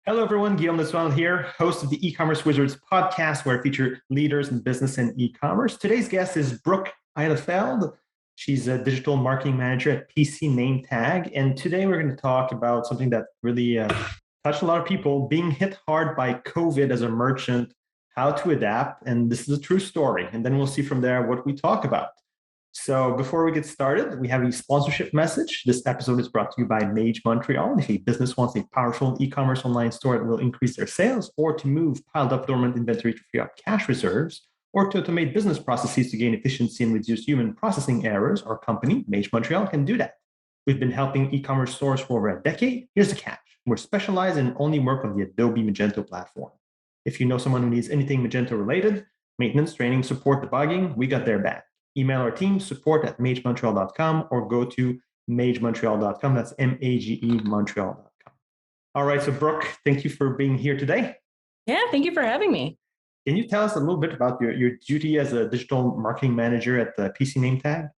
Hello, everyone. Guillaume Leswell here, host of the E-commerce Wizards podcast, where I feature leaders in business and e-commerce. Today's guest is Brooke Ihlefeld. She's a digital marketing manager at pcnametag, and today we're going to talk about something that really touched a lot of people: being hit hard by COVID as a merchant, how to adapt, and this is a true story. And then we'll see from there what we talk about. So before we get started, we have a sponsorship message. This episode is brought to you by MageMontreal. If a business wants a powerful e-commerce online store that will increase their sales, or to move piled up dormant inventory to free up cash reserves, or to automate business processes to gain efficiency and reduce human processing errors, our company, MageMontreal, can do that. We've been helping e-commerce stores for over a decade. Here's the catch. We're specialized and only work on the Adobe Magento platform. If you know someone who needs anything Magento related, maintenance, training, support, debugging, we got their back. Email our team, support@magemontreal.com, or go to magemontreal.com. That's MAGE Montreal.com. All right, so Brooke, thank you for being here today. Yeah, thank you for having me. Can you tell us a little bit about your duty as a digital marketing manager at the pcnametag?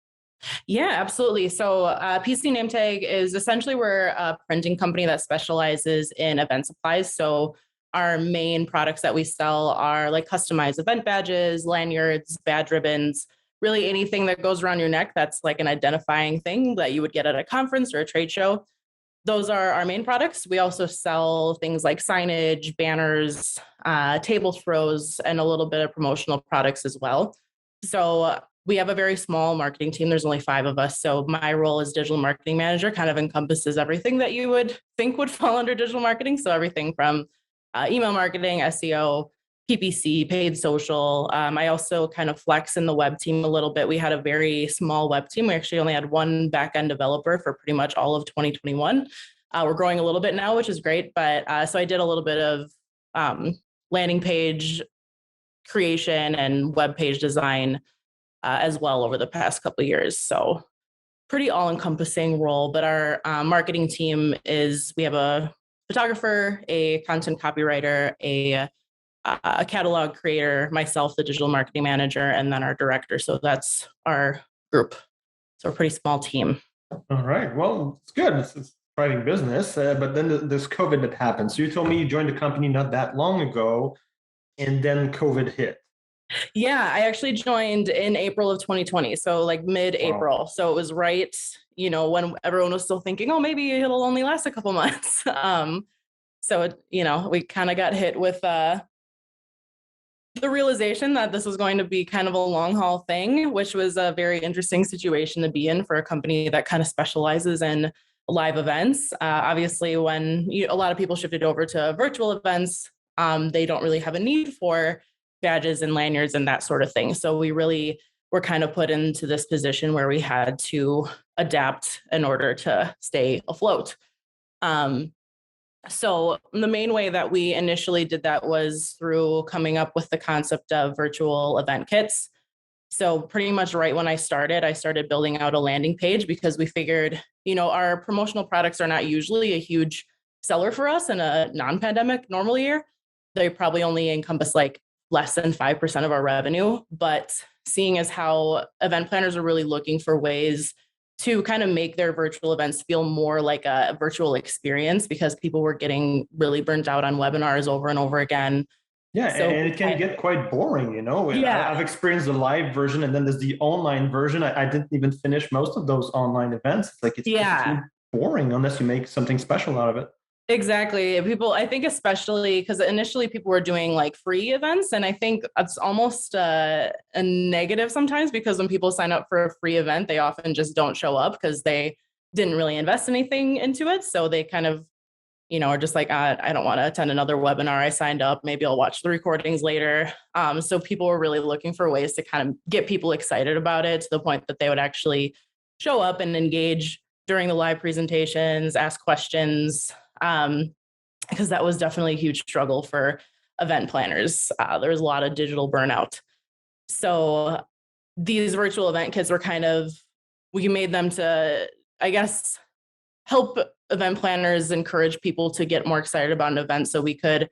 Yeah, absolutely. So pcnametag is essentially we're a printing company that specializes in event supplies. So our main products that we sell are like customized event badges, lanyards, badge ribbons, really anything that goes around your neck that's like an identifying thing that you would get at a conference or a trade show. Those are our main products. We also sell things like signage, banners, table throws, and a little bit of promotional products as well. So we have a very small marketing team. There's only 5 of us. So my role as digital marketing manager kind of encompasses everything that you would think would fall under digital marketing. So everything from email marketing, SEO, PPC, paid social. I also kind of flex in the web team a little bit. We had a very small web team. We actually only had one back-end developer for pretty much all of 2021. We're growing a little bit now, which is great. But so I did a little bit of landing page creation and web page design as well over the past couple of years. So pretty all-encompassing role. But our marketing team we have a photographer, a content copywriter, a catalog creator, myself, the digital marketing manager, and then our director. So that's our group. So a pretty small team. All right. Well, it's good. It's thriving business. But then there's COVID that happened. So you told me you joined the company not that long ago, and then COVID hit. Yeah, I actually joined in April of 2020. So like mid-April. Wow. So it was right, when everyone was still thinking, oh, maybe it'll only last a couple months. So, we kind of got hit with the realization that this was going to be kind of a long haul thing, which was a very interesting situation to be in for a company that kind of specializes in live events. Obviously, when a lot of people shifted over to virtual events, they don't really have a need for badges and lanyards and that sort of thing. So we really were kind of put into this position where we had to adapt in order to stay afloat. So the main way that we initially did that was through coming up with the concept of virtual event kits. So pretty much right when I started building out a landing page because we figured, our promotional products are not usually a huge seller for us in a non-pandemic normal year. They probably only encompass like less than 5% of our revenue. But seeing as how event planners are really looking for ways to kind of make their virtual events feel more like a virtual experience because people were getting really burnt out on webinars over and over again. Yeah, so, and it can get quite boring, Yeah. I've experienced the live version and then there's the online version. I didn't even finish most of those online events. It's like, it's too boring unless you make something special out of it. Exactly. I think especially because initially people were doing like free events. And I think it's almost a negative sometimes because when people sign up for a free event, they often just don't show up because they didn't really invest anything into it. So they kind of, are just like, I don't want to attend another webinar. I signed up. Maybe I'll watch the recordings later. So people were really looking for ways to kind of get people excited about it to the point that they would actually show up and engage during the live presentations, ask questions. Because that was definitely a huge struggle for event planners. There was a lot of digital burnout. So these virtual event kits were we made them to, I guess, help event planners encourage people to get more excited about an event so we could,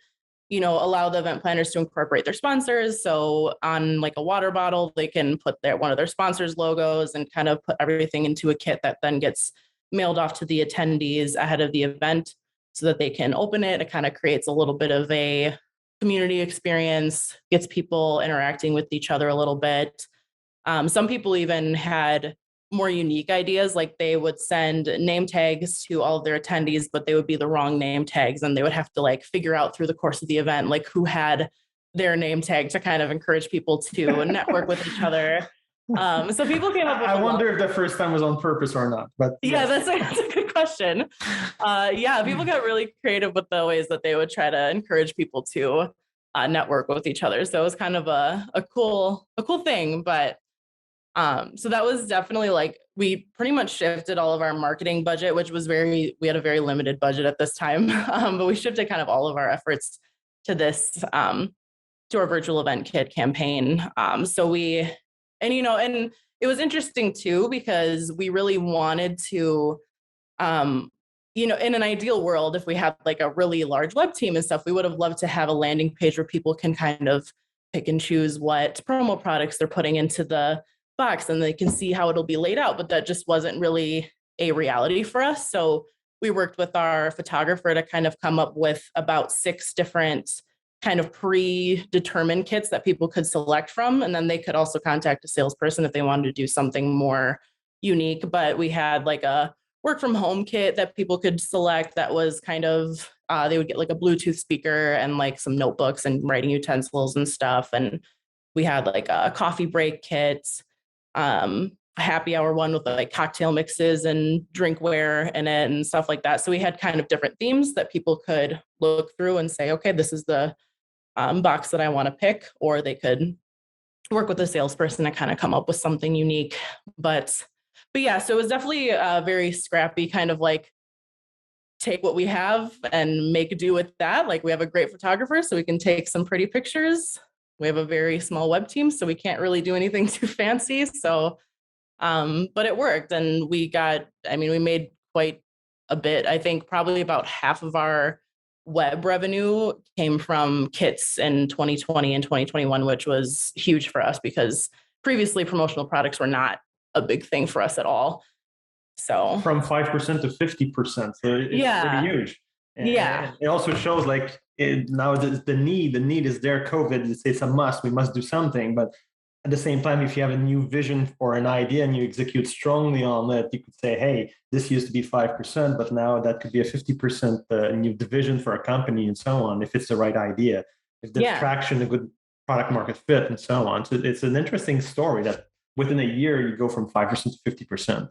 allow the event planners to incorporate their sponsors. So on like a water bottle, they can put one of their sponsors' logos and kind of put everything into a kit that then gets mailed off to the attendees ahead of the event. so that they can open it. It kind of creates a little bit of a community experience, gets people interacting with each other a little bit. Some people even had more unique ideas, like they would send name tags to all of their attendees, but they would be the wrong name tags, and they would have to like figure out through the course of the event like who had their name tag to kind of encourage people to network with each other. So people came up with I wonder if the first time was on purpose or not, but yeah, that's a good question. Yeah, people got really creative with the ways that they would try to encourage people to network with each other. So it was kind of a cool thing. But so that was definitely like, we pretty much shifted all of our marketing budget, which was we had a very limited budget at this time, but we shifted kind of all of our efforts to this, to our virtual event kit campaign. And it was interesting too, because we really wanted to, in an ideal world, if we had like a really large web team and stuff, we would have loved to have a landing page where people can kind of pick and choose what promo products they're putting into the box, and they can see how it'll be laid out. But that just wasn't really a reality for us. So we worked with our photographer to kind of come up with about 6 different kind of predetermined kits that people could select from. And then they could also contact a salesperson if they wanted to do something more unique. But we had like a work from home kit that people could select that was kind of, they would get like a Bluetooth speaker and like some notebooks and writing utensils and stuff. And we had like a coffee break kit, a happy hour one with like cocktail mixes and drinkware in it and stuff like that. So we had kind of different themes that people could look through and say, okay, this is the box that I want to pick, or they could work with a salesperson to kind of come up with something unique. But yeah, so it was definitely a very scrappy kind of like take what we have and make do with that. Like we have a great photographer, so we can take some pretty pictures. We have a very small web team, so we can't really do anything too fancy. So, but it worked, and we made quite a bit. I think probably about half of our web revenue came from kits in 2020 and 2021, which was huge for us because previously promotional products were not a big thing for us at all. So from 5% to 50%. So it's pretty huge. And it also shows like now the need is there. COVID, it's a must. We must do something. But at the same time, if you have a new vision or an idea and you execute strongly on it, you could say, hey, this used to be 5%, but now that could be a 50% new division for a company and so on, if it's the right idea, if there's traction, a good product market fit and so on. So it's an interesting story that within a year, you go from 5% to 50%.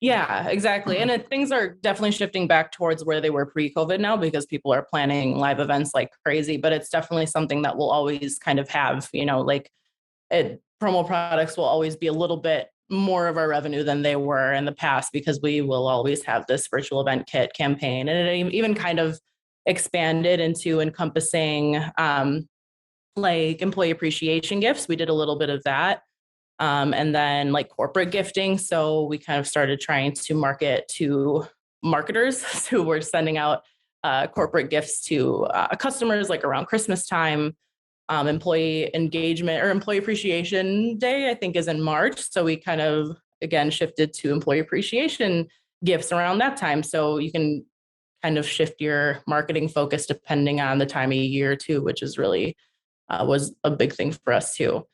Yeah, exactly. And things are definitely shifting back towards where they were pre-COVID now, because people are planning live events like crazy, but it's definitely something that we'll always kind of have, promo products will always be a little bit more of our revenue than they were in the past, because we will always have this virtual event kit campaign. And it even kind of expanded into encompassing like employee appreciation gifts. We did a little bit of that. And then like corporate gifting. So we kind of started trying to market to marketers. So we're sending out corporate gifts to customers like around Christmas time. Employee engagement or employee appreciation day, I think, is in March. So we kind of, again, shifted to employee appreciation gifts around that time. So you can kind of shift your marketing focus depending on the time of year too, which is really was a big thing for us too.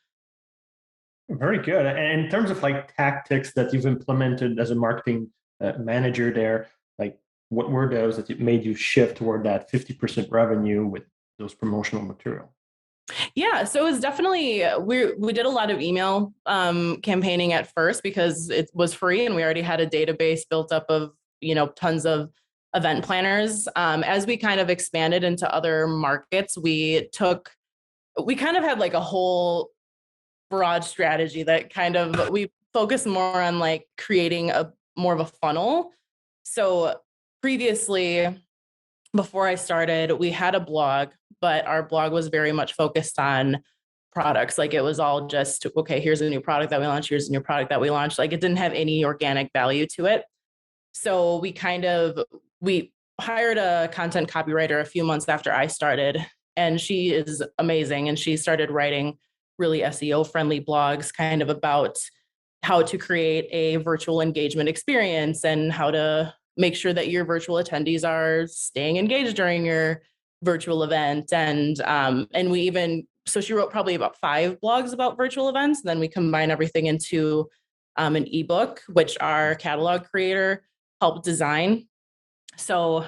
Very good. And in terms of like tactics that you've implemented as a marketing manager there, like what were those that made you shift toward that 50% revenue with those promotional material? Yeah, so it was definitely, we did a lot of email campaigning at first because it was free and we already had a database built up of, tons of event planners. As we kind of expanded into other markets, we kind of had like a whole broad strategy that kind of, we focus more on like creating more of a funnel. So previously, before I started, we had a blog, but our blog was very much focused on products. Like it was all just, okay, here's a new product that we launched. Here's a new product that we launched. Like it didn't have any organic value to it. So we hired a content copywriter a few months after I started, and she is amazing. And she started writing really SEO friendly blogs kind of about how to create a virtual engagement experience and how to make sure that your virtual attendees are staying engaged during your virtual event. And we even, so she wrote probably about 5 blogs about virtual events. And then we combine everything into an ebook, which our catalog creator helped design. So,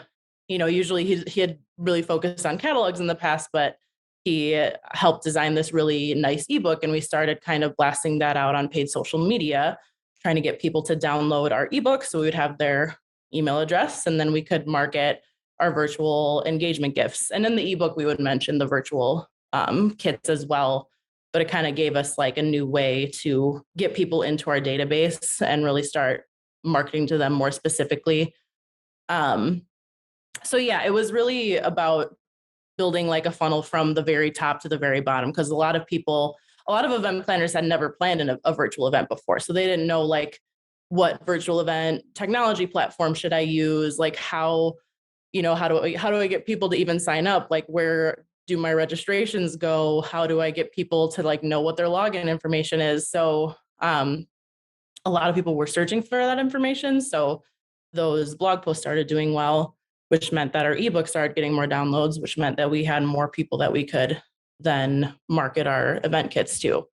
usually he had really focused on catalogs in the past, but he helped design this really nice ebook. And we started kind of blasting that out on paid social media, trying to get people to download our ebook. So we would have their email address, and then we could market our virtual engagement gifts. And in the ebook, we would mention the virtual kits as well. But it kind of gave us like a new way to get people into our database and really start marketing to them more specifically. So yeah, it was really about building like a funnel from the very top to the very bottom, because a lot of event planners had never planned in a virtual event before. So they didn't know like what virtual event technology platform should I use? Like how do I get people to even sign up? Like where do my registrations go? How do I get people to like know what their login information is? So a lot of people were searching for that information. So those blog posts started doing well, which meant that our ebook started getting more downloads, which meant that we had more people that we could then market our event kits to.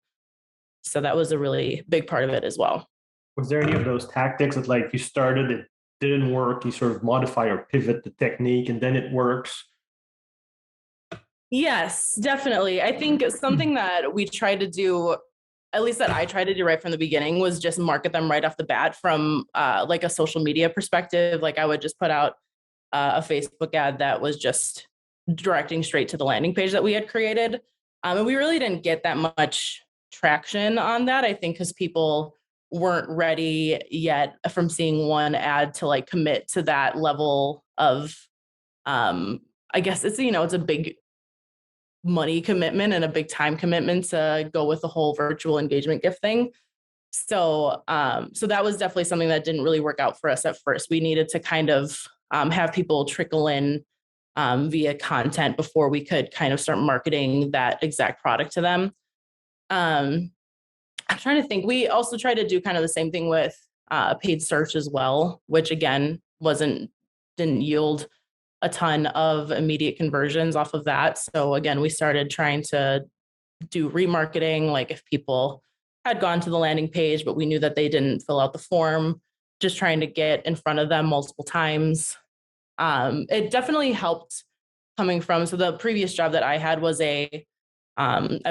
So that was a really big part of it as well. Was there any of those tactics that like you started, it didn't work, you sort of modify or pivot the technique and then it works? Yes, definitely. I think something that we tried to do, at least that I tried to do right from the beginning, was just market them right off the bat from like a social media perspective. Like I would just put out a Facebook ad that was just directing straight to the landing page that we had created. And we really didn't get that much traction on that, I think, because people weren't ready yet from seeing one ad to like commit to that level of, I guess it's a big money commitment and a big time commitment to go with the whole virtual engagement gift thing. So that was definitely something that didn't really work out for us at first. We needed to kind of have people trickle in via content before we could kind of start marketing that exact product to them. I'm trying to think. We also tried to do kind of the same thing with paid search as well, which again didn't yield a ton of immediate conversions off of that. So again, we started trying to do remarketing, like if people had gone to the landing page, but we knew that they didn't fill out the form, just trying to get in front of them multiple times. It definitely helped coming from, so the previous job that I had was I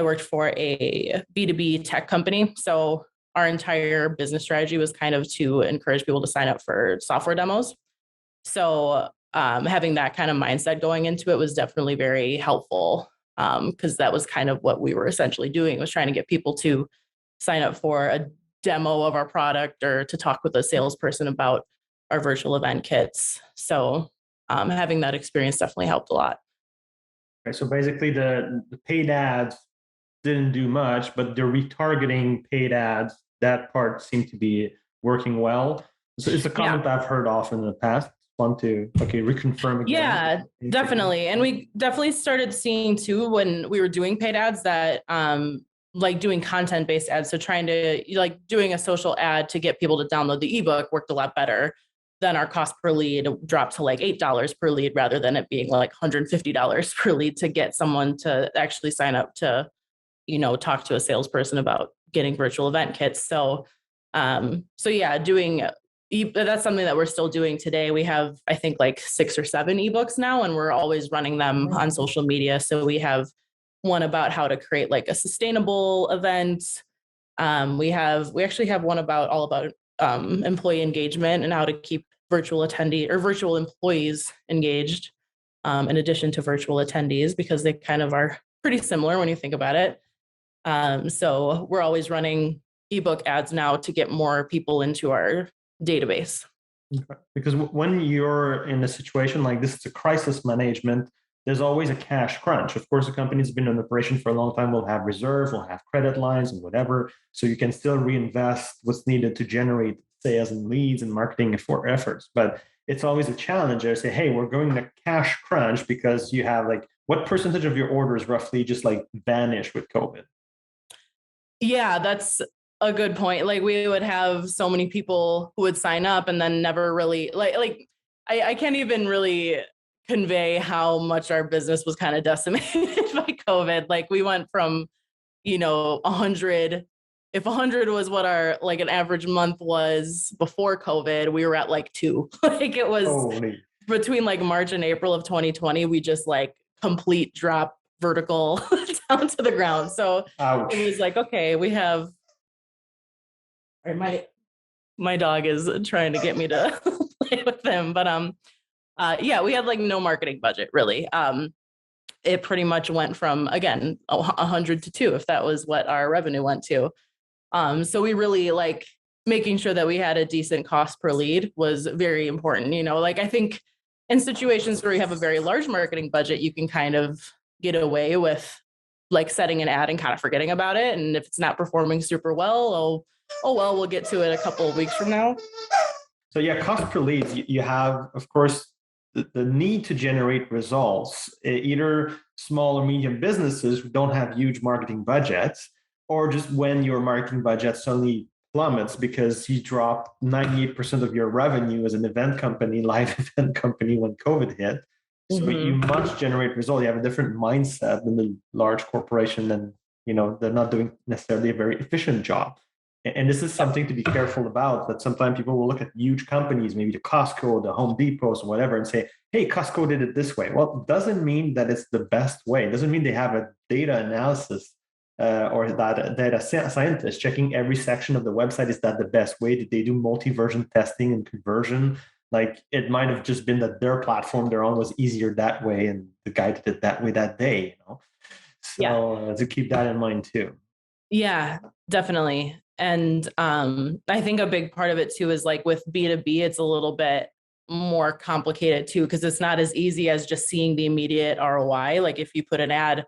worked for a B2B tech company. So our entire business strategy was kind of to encourage people to sign up for software demos. So having that kind of mindset going into it was definitely very helpful, because that was kind of what we were essentially doing, was trying to get people to sign up for a demo of our product or to talk with a salesperson about our virtual event kits. So having that experience definitely helped a lot. Okay, so basically the paid ads didn't do much, but the retargeting paid ads, that part seemed to be working well. So it's a comment I've heard often in the past. Want to reconfirm again? Yeah, definitely. And we definitely started seeing too, when we were doing paid ads, that like doing content-based ads, so trying to like doing a social ad to get people to download the ebook worked a lot better. Then our cost per lead dropped to like $8 per lead, rather than it being like $150 per lead to get someone to actually sign up to, talk to a salesperson about getting virtual event kits. So yeah, that's something that we're still doing today. We have, I think, like 6 or 7 ebooks now, and we're always running them on social media. So we have one about how to create like a sustainable event. We actually have one all about employee engagement and how to keep virtual employees engaged, in addition to virtual attendees, because they kind of are pretty similar when you think about it. So we're always running ebook ads now to get more people into our database. Okay. Because when you're in a situation like this, it's a crisis management. There's always a cash crunch. Of course, the company's been in operation for a long time. We'll have reserve, we'll have credit lines and whatever. So you can still reinvest what's needed to generate sales and leads and marketing efforts. But it's always a challenge. I say, hey, we're going to cash crunch, because you have like, what percentage of your orders roughly just like vanish with COVID? Yeah, that's a good point. Like we would have so many people who would sign up and then never really I can't even really convey how much our business was kind of decimated by COVID. Like we went from, 100, if 100 was what our like an average month was before COVID, we were at like 2. Like it was Holy. between like March and April of 2020, we just like complete drop vertical down to the ground. So Ouch. it was like, okay, we have my dog is trying to get me to play with him, but yeah, we had like no marketing budget really. It pretty much went from, again, 100 to 2, if that was what our revenue went to. So we really like making sure that we had a decent cost per lead was very important. Like I think in situations where you have a very large marketing budget, you can kind of get away with like setting an ad and kind of forgetting about it. And if it's not performing super well, oh well, we'll get to it a couple of weeks from now. So yeah, cost per leads, you have, of course, the need to generate results, either small or medium businesses who don't have huge marketing budgets, or just when your marketing budget suddenly plummets because you drop 98% of your revenue as an event company, live event company when COVID hit. So you must generate results. You have a different mindset than the large corporation, and they're not doing necessarily a very efficient job. And this is something to be careful about, that sometimes people will look at huge companies, maybe the Costco, the Home Depots, or whatever, and say, hey, Costco did it this way. Well, it doesn't mean that it's the best way. It doesn't mean they have a data analysis or that data scientist checking every section of the website. Is that the best way? Did they do multi-version testing and conversion? Like it might have just been that their platform they're on was easier that way, and the guy did it that way that day. So to keep that in mind too. Yeah, definitely. And I think a big part of it too is like with B2B, it's a little bit more complicated too, because it's not as easy as just seeing the immediate ROI. Like if you put an ad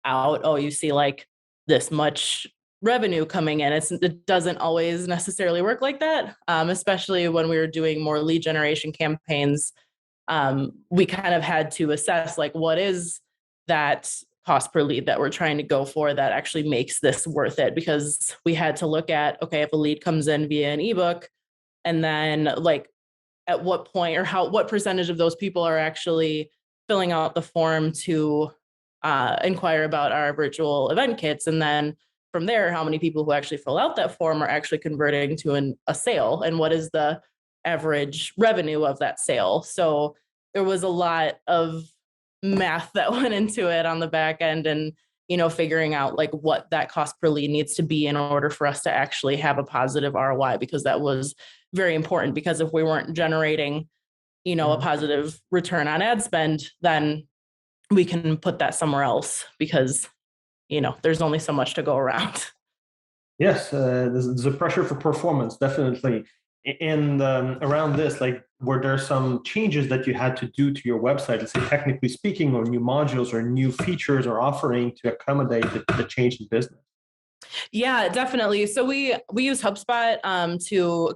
out, oh, you see like this much revenue coming in. It doesn't always necessarily work like that, especially when we were doing more lead generation campaigns. We kind of had to assess like what is that cost per lead that we're trying to go for that actually makes this worth it, because we had to look at, okay, if a lead comes in via an ebook, and then like at what point or what percentage of those people are actually filling out the form to inquire about our virtual event kits, and then from there, how many people who actually fill out that form are actually converting to a sale, and what is the average revenue of that sale. So there was a lot of math that went into it on the back end, and figuring out like what that cost per lead needs to be in order for us to actually have a positive ROI, because that was very important. Because if we weren't generating a positive return on ad spend, then we can put that somewhere else, because there's only so much to go around. Yes, there's a pressure for performance, definitely. And around this, like, were there some changes that you had to do to your website, let's say technically speaking, or new modules or new features or offering to accommodate the change in business? Yeah, definitely. So we use HubSpot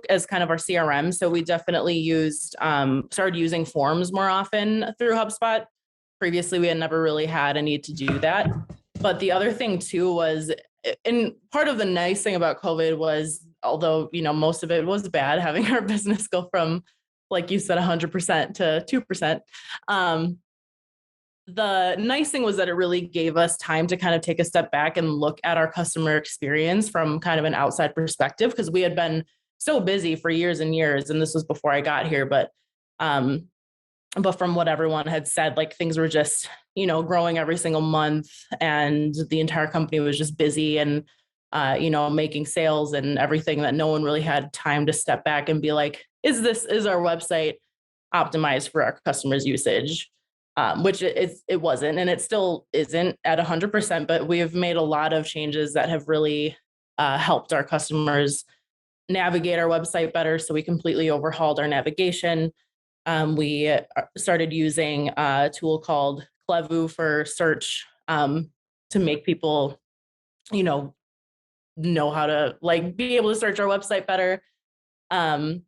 as kind of our CRM. So we definitely started using forms more often through HubSpot. Previously, we had never really had a need to do that. But the other thing too was, and part of the nice thing about COVID was, although most of it was bad, having our business go from, like you said, 100% to 2%. The nice thing was that it really gave us time to kind of take a step back and look at our customer experience from kind of an outside perspective, because we had been so busy for years and years, and this was before I got here, but from what everyone had said, like things were just, growing every single month, and the entire company was just busy and, making sales and everything, that no one really had time to step back and be like, is our website optimized for our customers' usage? Which it wasn't, and it still isn't at 100%, but we have made a lot of changes that have really helped our customers navigate our website better. So we completely overhauled our navigation. We started using a tool called Clevu for search, to make people, know how to like be able to search our website better. And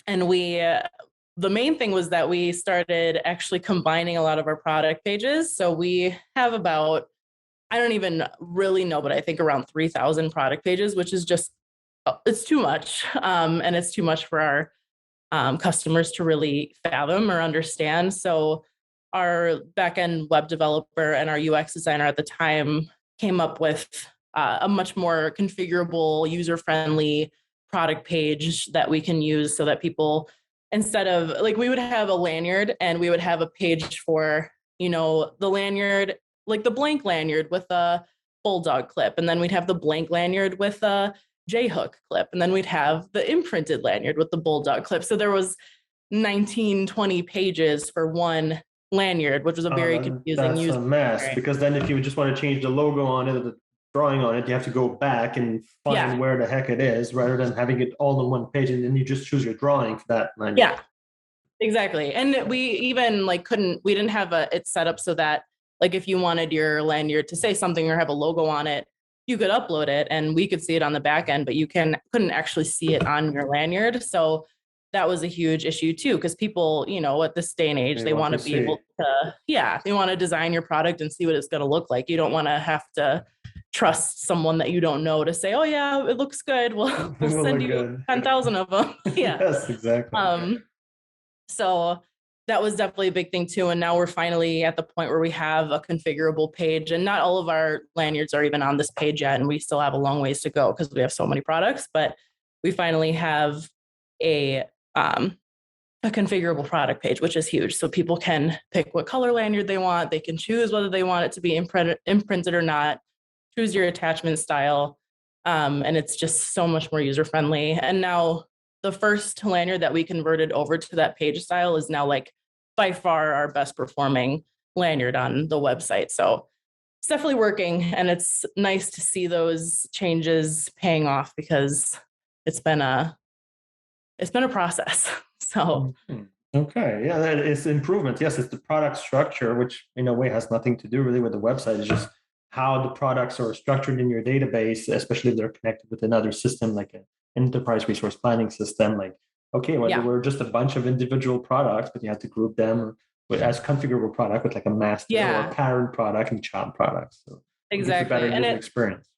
the main thing was that we started actually combining a lot of our product pages. So we have about, I don't even really know, but I think around 3,000 product pages, which is just it's too much. And it's too much for our customers to really fathom or understand. So our backend web developer and our UX designer at the time came up with a much more configurable, user-friendly product page that we can use so that people, instead of like, we would have a lanyard and we would have a page for, the lanyard, like the blank lanyard with a bulldog clip. And then we'd have the blank lanyard with a J-hook clip. And then we'd have the imprinted lanyard with the bulldog clip. So there was 19, 20 pages for one lanyard, which was a very confusing That's a mess, experience. because then if you just want to change the logo on it or the drawing on it, you have to go back and find where the heck it is, rather than having it all on one page and then you just choose your drawing for that lanyard. Yeah, exactly. And we even we didn't have it set up so that like if you wanted your lanyard to say something or have a logo on it, you could upload it and we could see it on the back end, but you couldn't actually see it on your lanyard. So that was a huge issue too, because people, at this day and age, they want to be able to, they want to design your product and see what it's going to look like. You don't want to have to trust someone that you don't know to say, oh yeah, it looks good. We'll send you 10,000 of them. Yeah. Yes, exactly. So that was definitely a big thing too. And now we're finally at the point where we have a configurable page, and not all of our lanyards are even on this page yet. And we still have a long ways to go because we have so many products, but we finally have a configurable product page, which is huge. So people can pick what color lanyard they want. They can choose whether they want it to be imprinted or not, choose your attachment style. And it's just so much more user-friendly. And now the first lanyard that we converted over to that page style is now like by far our best performing lanyard on the website. So it's definitely working, and it's nice to see those changes paying off because it's been a process. So okay, yeah, it's improvement. Yes, it's the product structure, which in a way has nothing to do really with the website. It's just how the products are structured in your database, especially if they're connected with another system like an enterprise resource planning system. Like, okay, well, there were just a bunch of individual products, but you had to group them as configurable product with like a master or a parent product and child products. So exactly, it gives a better user experience.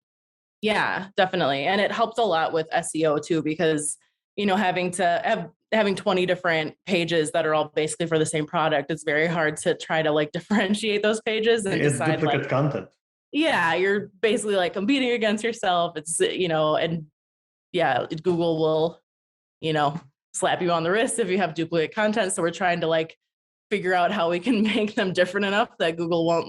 Yeah, definitely, and it helped a lot with SEO too, because having 20 different pages that are all basically for the same product, it's very hard to try to like differentiate those pages and decide duplicate content. Yeah, you're basically like competing against yourself. It's, and Google will, slap you on the wrist if you have duplicate content. So we're trying to like figure out how we can make them different enough that Google won't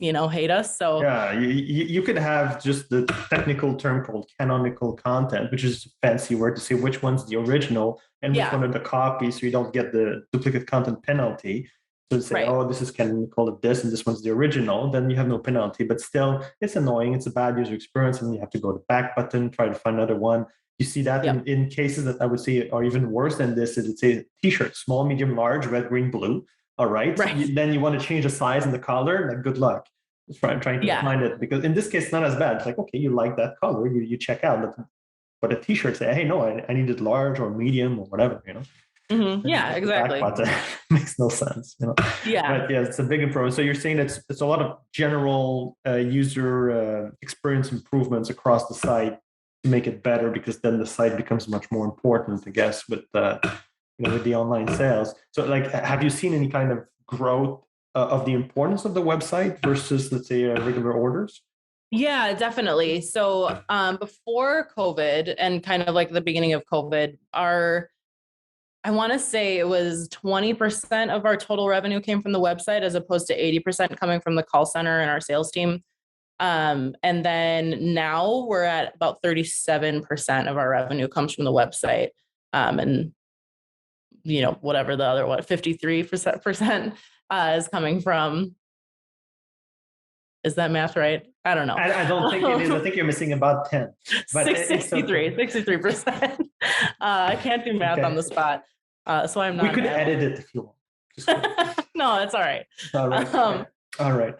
hate us. So yeah, you could have just the technical term called canonical content, which is a fancy word to say which one's the original and which one are the copies, so you don't get the duplicate content penalty. So say, oh, this is canonical of this and this one's the original, then you have no penalty. But still, it's annoying. It's a bad user experience, and you have to go to the back button, try to find another one. You see that in cases that I would say are even worse than this. Is, let's say, t-shirt, small, medium, large, red, green, blue. All right. Then you want to change the size and the color. Like, good luck. Trying to find it, because in this case, it's not as bad. It's like, okay, you like that color, you check out. But a t-shirt say, hey, no, I need it large or medium or whatever, Yeah, exactly. Makes no sense, Yeah. But yeah, it's a big improvement. So you're saying it's a lot of general user experience improvements across the site to make it better, because then the site becomes much more important, I guess, with with the online sales. So like, have you seen any kind of growth of the importance of the website versus, let's say, regular orders? Yeah, definitely. So before COVID and kind of like the beginning of COVID, I want to say it was 20% of our total revenue came from the website, as opposed to 80% coming from the call center and our sales team. And then now we're at about 37% of our revenue comes from the website. And whatever the other 53% is coming from. Is that math right? I don't know. I don't think it is. I think you're missing about 10. But 63%. I can't do math on the spot. So I'm not. We could edit it if you want. No, it's all right. All right. All right.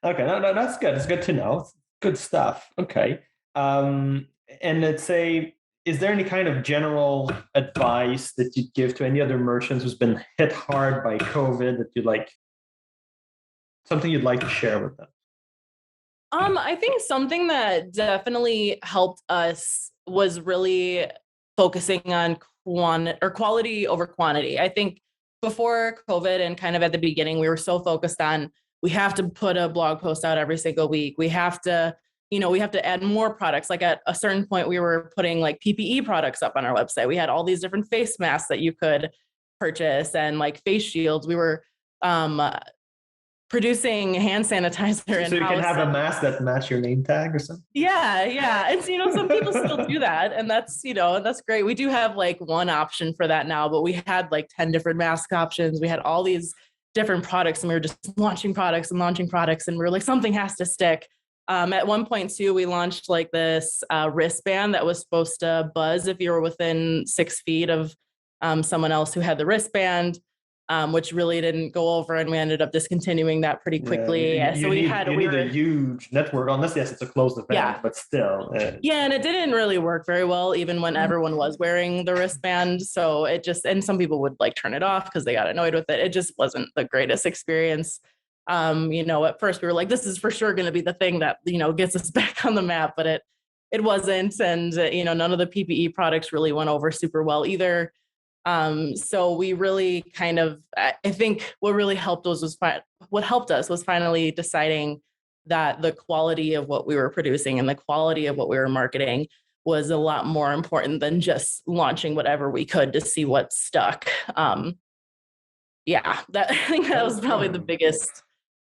Okay. No, that's good. It's good to know. It's good stuff. Okay. And let's say, is there any kind of general advice that you'd give to any other merchants who's been hit hard by COVID that something you'd like to share with them? I think something that definitely helped us was really focusing on quality over quantity. I think before COVID and kind of at the beginning, we were so focused on, we have to put a blog post out every single week. We have to, we have to add more products. Like at a certain point, we were putting like PPE products up on our website. We had all these different face masks that you could purchase and like face shields. We were producing hand sanitizer in-house. So you can have a mask that match your name tag or something? Yeah, yeah. And some people still do that. And that's, that's great. We do have like one option for that now, but we had like 10 different mask options. We had all these different products and we were just launching products. And we were like, something has to stick. At one point too, we launched like this wristband that was supposed to buzz if you were within 6 feet of someone else who had the wristband. Which really didn't go over, and we ended up discontinuing that pretty quickly. You need a huge network on this. Yes, it's a closed event, but still. Yeah, and it didn't really work very well, even when everyone was wearing the wristband. So it just, and some people would like turn it off because they got annoyed with it. It just wasn't the greatest experience. At first we were like, this is for sure going to be the thing that, gets us back on the map, but it wasn't. And, none of the PPE products really went over super well either. So we really kind of, I think what really helped us was finally deciding that the quality of what we were producing and the quality of what we were marketing was a lot more important than just launching whatever we could to see what stuck. I think that was probably the biggest.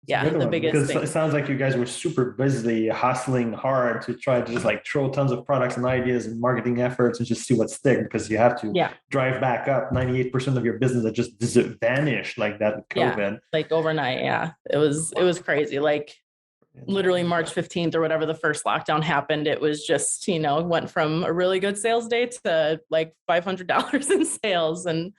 Yeah, the biggest because thing. It sounds like you guys were super busy hustling hard to try to just like throw tons of products and ideas and marketing efforts and just see what sticks, because you have to drive back up 98% of your business that just vanished like that with COVID. Yeah, like overnight. Yeah, it was crazy. Like literally March 15th or whatever the first lockdown happened, it was just, went from a really good sales day to like $500 in sales. And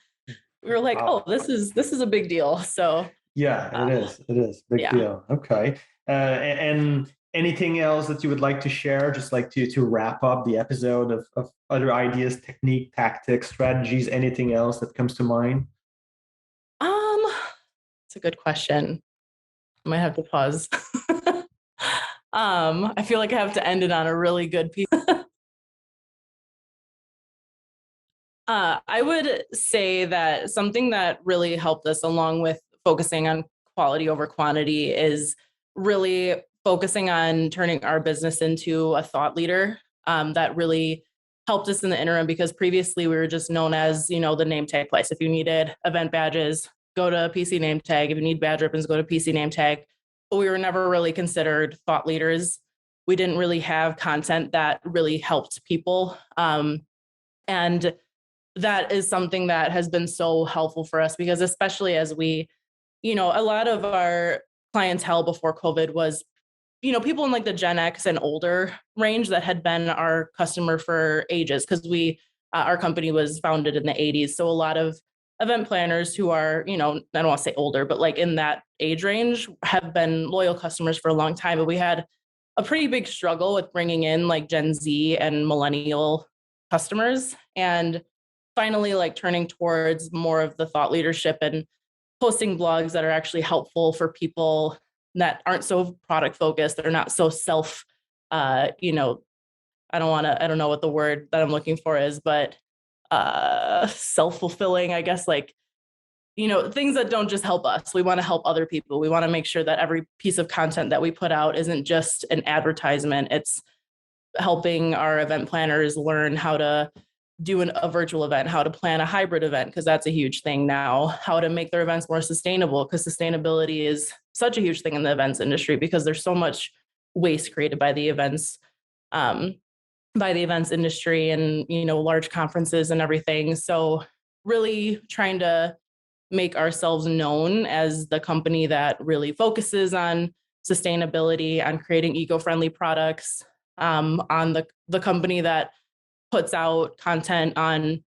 we were like, oh, this is a big deal. So yeah, it is. It is big deal. Okay. And anything else that you would like to share, just like to wrap up the episode of other ideas, technique, tactics, strategies, anything else that comes to mind? It's a good question. I might have to pause. I feel like I have to end it on a really good piece. I would say that something that really helped us, along with focusing on quality over quantity, is really focusing on turning our business into a thought leader. That really helped us in the interim, because previously we were just known as, the name tag place. If you needed event badges, go to pcnametag. If you need badge ribbons, go to pcnametag. But we were never really considered thought leaders. We didn't really have content that really helped people. And that is something that has been so helpful for us, because especially as we, a lot of our clientele before COVID was, people in like the Gen X and older range that had been our customer for ages, because our company was founded in the 80s. So a lot of event planners who are, I don't want to say older, but like in that age range, have been loyal customers for a long time. But we had a pretty big struggle with bringing in like Gen Z and millennial customers, and finally like turning towards more of the thought leadership and posting blogs that are actually helpful for people that aren't so product focused. They're not so self, I don't know what the word that I'm looking for is, but self-fulfilling, I guess, like, things that don't just help us. We want to help other people. We want to make sure that every piece of content that we put out isn't just an advertisement. It's helping our event planners learn how to do a virtual event, how to plan a hybrid event, because that's a huge thing now, how to make their events more sustainable, because sustainability is such a huge thing in the events industry, because there's so much waste created by the events industry and, large conferences and everything. So really trying to make ourselves known as the company that really focuses on sustainability, on creating eco-friendly products, on the company that puts out content on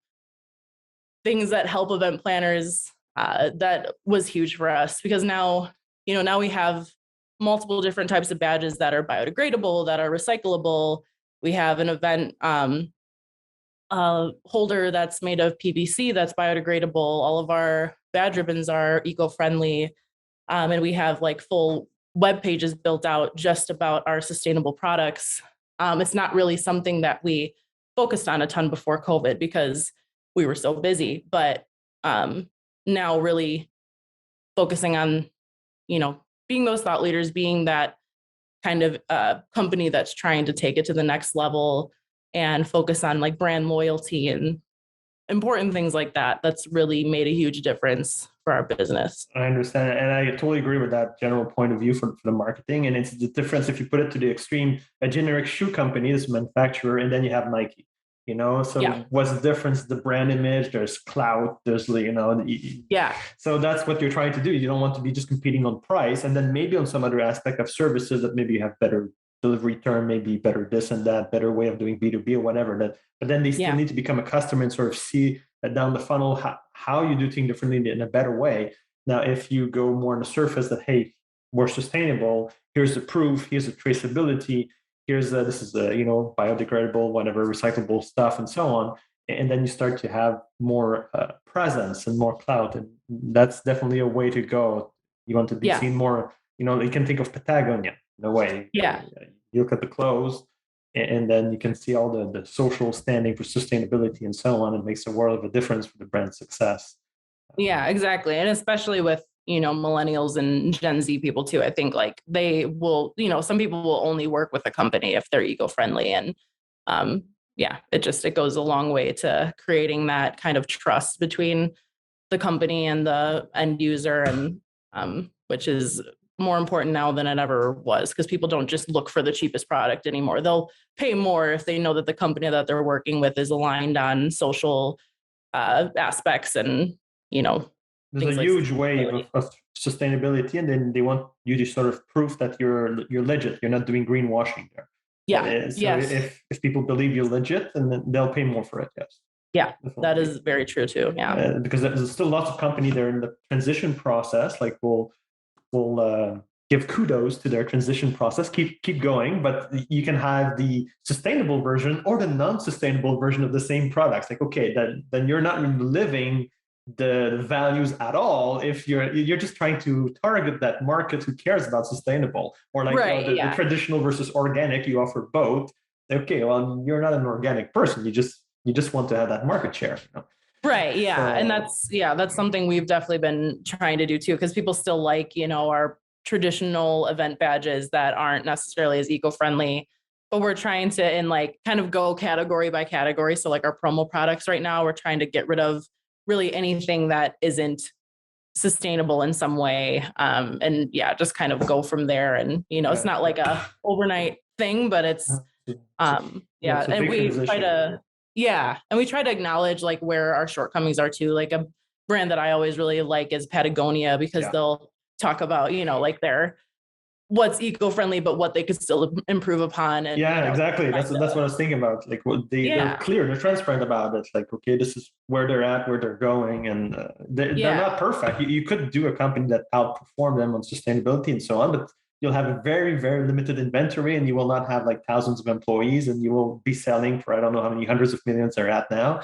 things that help event planners. That was huge for us, because now we have multiple different types of badges that are biodegradable, that are recyclable. We have an event holder that's made of PVC that's biodegradable. All of our badge ribbons are eco-friendly. And we have like full web pages built out just about our sustainable products. It's not really something that we focused on a ton before COVID because we were so busy. But now really focusing on, being those thought leaders, being that kind of company that's trying to take it to the next level and focus on like brand loyalty and important things like that. That's really made a huge difference for our business. I understand. And I totally agree with that general point of view for the marketing. And it's the difference if you put it to the extreme, a generic shoe company, this manufacturer, and then you have Nike. So what's the difference? The brand image, there's clout, there's so that's what you're trying to do. You don't want to be just competing on price, and then maybe on some other aspect of services that maybe you have better delivery term, maybe better this and that, better way of doing B2B or whatever. But then they still need to become a customer and sort of see down the funnel how you do things differently in a better way. Now, if you go more on the surface that, hey, more sustainable, here's the proof, here's the traceability, here's this is the biodegradable, whatever, recyclable stuff, and so on. And then you start to have more presence and more clout, and that's definitely a way to go. You want to be seen more. You can think of Patagonia in a way. Yeah. You look at the clothes, and then you can see all the social standing for sustainability and so on. It makes a world of a difference for the brand success. Yeah, exactly, and especially with millennials and Gen Z people too. I think like they will, some people will only work with a company if they're eco-friendly. And it goes a long way to creating that kind of trust between the company and the end user, and which is more important now than it ever was, because people don't just look for the cheapest product anymore. They'll pay more if they know that the company that they're working with is aligned on social aspects and, there's a huge wave of sustainability, and then they want you to sort of prove that you're legit. You're not doing greenwashing there. Yeah. If people believe you're legit, then they'll pay more for it. Yes. Yeah, definitely. That is very true too. Yeah. Because there's still lots of companies that are in the transition process. Like will give kudos to their transition process. Keep going, but you can have the sustainable version or the non-sustainable version of the same products. Like, okay, then you're not really living the values at all if you're just trying to target that market who cares about sustainable, or like the traditional versus organic. You offer both. Okay, well, you're not an organic person. You just want to have that market share. Right. Yeah. So, and that's something we've definitely been trying to do too, because people still like, our traditional event badges that aren't necessarily as eco-friendly, but we're trying to kind of go category by category. So like our promo products right now, we're trying to get rid of really anything that isn't sustainable in some way. And just kind of go from there. And, it's not like a overnight thing, but it's, and we try to, and we try to acknowledge like where our shortcomings are too. Like a brand that I always really like is Patagonia, because they'll talk about, like their what's eco-friendly, but what they could still improve upon. And exactly. That's what I was thinking about. Like they're clear, they're transparent about it. Like, okay, this is where they're at, where they're going, and they're not perfect. You could do a company that outperform them on sustainability and so on, but you'll have a very, very limited inventory, and you will not have like thousands of employees, and you will be selling for I don't know how many hundreds of millions they're at now.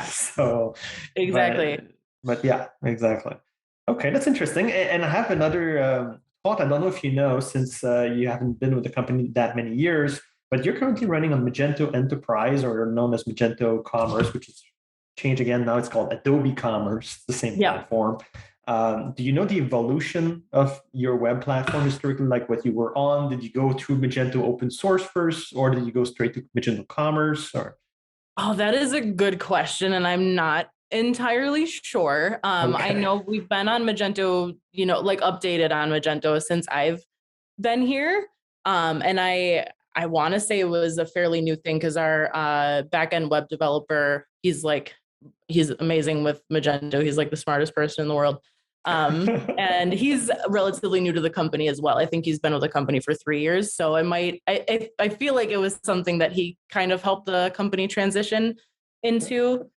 So exactly. But yeah, exactly. Okay, that's interesting. And I have another thought. I don't know if you know, since you haven't been with the company that many years, but you're currently running on Magento Enterprise, or known as Magento Commerce, which is changed again. Now it's called Adobe Commerce, the same platform. Do you know the evolution of your web platform historically, like what you were on? Did you go through Magento open source first, or did you go straight to Magento Commerce? Or that is a good question, and I'm not entirely sure. I know we've been on Magento, like updated on Magento since I've been here. And I want to say it was a fairly new thing, because our backend web developer, he's amazing with Magento. He's like the smartest person in the world. And he's relatively new to the company as well. I think he's been with the company for 3 years. So I feel like it was something that he kind of helped the company transition into.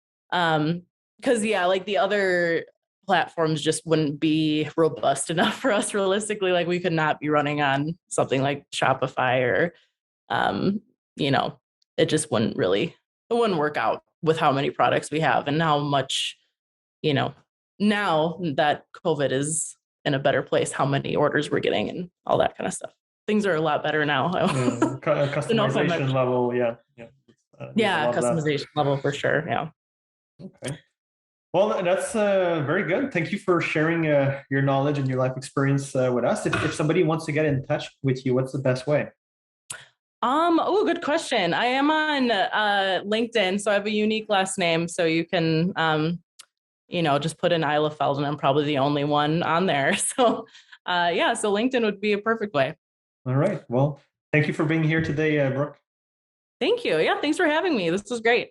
Because like the other platforms just wouldn't be robust enough for us realistically. Like we could not be running on something like Shopify, or it just wouldn't work out with how many products we have and how much, now that COVID is in a better place, how many orders we're getting and all that kind of stuff. Things are a lot better now. Customization level. Yeah. There's a Yeah, lot of that. customization level for sure. Yeah. Okay. Well, that's very good. Thank you for sharing your knowledge and your life experience with us. If somebody wants to get in touch with you, what's the best way? Oh, good question. I am on LinkedIn, so I have a unique last name. So you can, just put in Ihlefeld, and I'm probably the only one on there. So, so LinkedIn would be a perfect way. All right. Well, thank you for being here today, Brooke. Thank you. Yeah, thanks for having me. This was great.